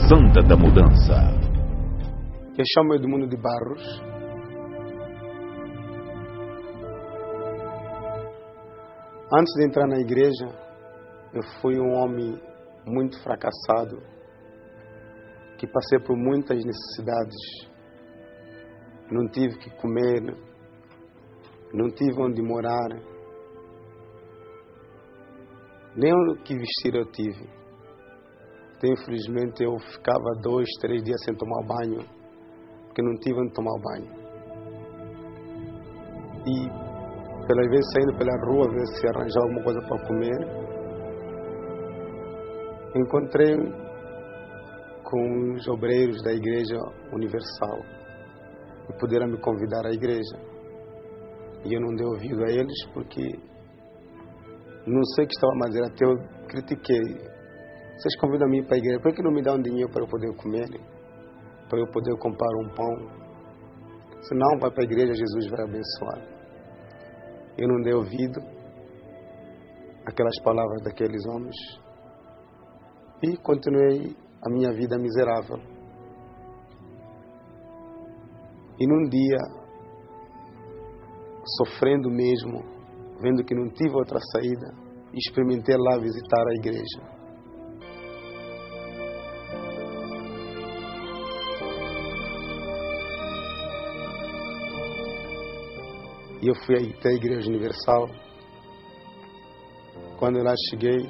Santa da Mudança. Eu chamo Edmundo de Barros. Antes de entrar na igreja, eu fui um homem muito fracassado, que passei por muitas necessidades. Não tive o que comer, não tive onde morar, nem o que vestir eu tive. Então, infelizmente, eu ficava 2, 3 dias sem tomar banho, porque não tive onde tomar banho. E pelas vezes saindo pela rua, ver se arranjava alguma coisa para comer, encontrei com os obreiros da Igreja Universal e puderam me convidar à igreja. E eu não dei ouvido a eles porque não sei o que estava a dizer, até eu critiquei. Vocês convidam a mim para a igreja, por que não me dão dinheiro para eu poder comer? Para eu poder comprar um pão? Se não, vai para a igreja, Jesus vai abençoar. Eu não dei ouvido àquelas palavras daqueles homens e continuei a minha vida miserável. E num dia, sofrendo mesmo, vendo que não tive outra saída, experimentei lá visitar a igreja. E eu fui até a Igreja Universal. Quando eu lá cheguei,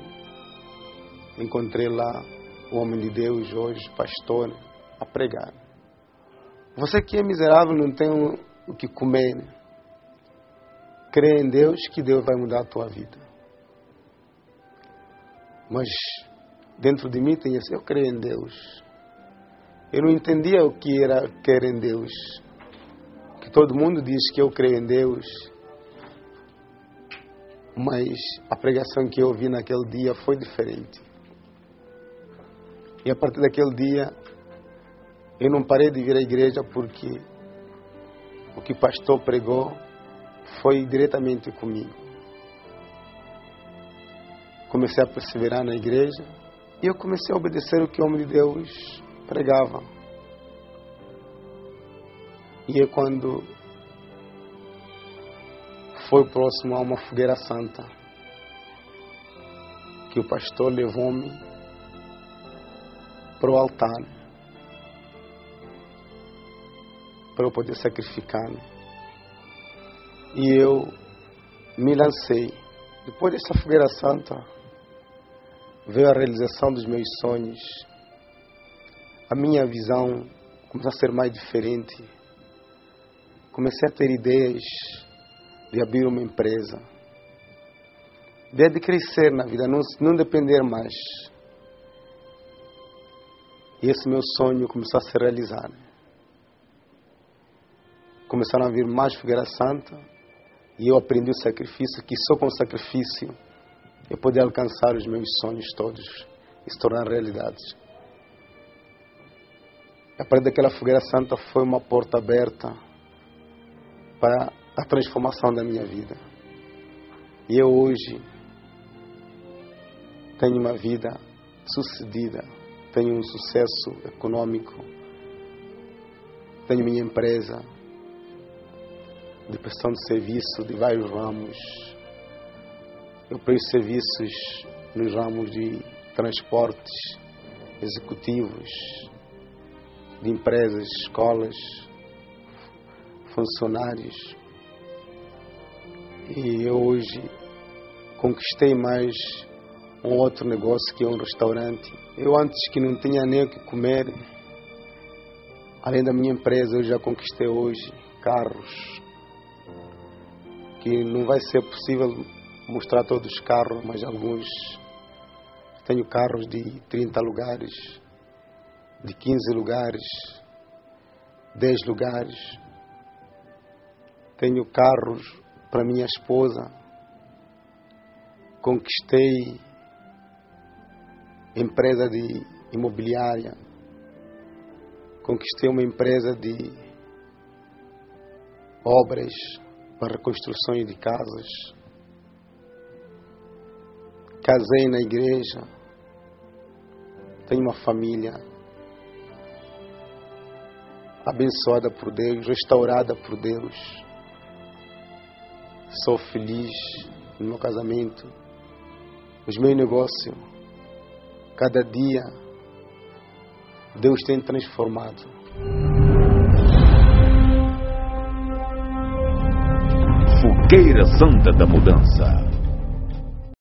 encontrei lá o homem de Deus, hoje pastor, a pregar. Você que é miserável, não tem o que comer, né? Crê em Deus que Deus vai mudar a tua vida. Mas dentro de mim tem esse, eu creio em Deus. Eu não entendia o que era crer em Deus. Que todo mundo diz que eu creio em Deus, mas a pregação que eu ouvi naquele dia foi diferente. E a partir daquele dia, eu não parei de vir à igreja porque o que o pastor pregou foi diretamente comigo. Comecei a perseverar na igreja e eu comecei a obedecer o que o homem de Deus pregava. E é quando foi próximo a uma fogueira santa que o pastor levou-me para o altar para eu poder sacrificar-me. E eu me lancei. Depois dessa fogueira santa veio a realização dos meus sonhos. A minha visão começou a ser mais diferente. Comecei a ter ideias de abrir uma empresa, ideia de crescer na vida, não depender mais. E esse meu sonho começou a se realizar. Começaram a vir mais fogueira santa e eu aprendi o sacrifício, que só com o sacrifício eu poder alcançar os meus sonhos todos e se tornar realidades. A partir daquela fogueira santa foi uma porta aberta para a transformação da minha vida. E eu hoje tenho uma vida sucedida, tenho um sucesso econômico, tenho minha empresa de prestação de serviço de vários ramos. Eu presto serviços nos ramos de transportes executivos, de empresas, escolas, funcionários. E eu hoje conquistei mais um outro negócio, que é um restaurante. Eu antes que não tinha nem o que comer, além da minha empresa, eu já conquistei hoje carros, que não vai ser possível mostrar todos os carros, mas alguns. Tenho carros de 30 lugares, de 15 lugares, 10 lugares. Tenho carros para minha esposa. Conquistei empresa de imobiliária. Conquistei uma empresa de obras para reconstruções de casas. Casei na igreja. Tenho uma família abençoada por Deus, restaurada por Deus. Sou feliz no meu casamento, nos meus negócios. Cada dia Deus tem transformado. Fogueira Santa da Mudança.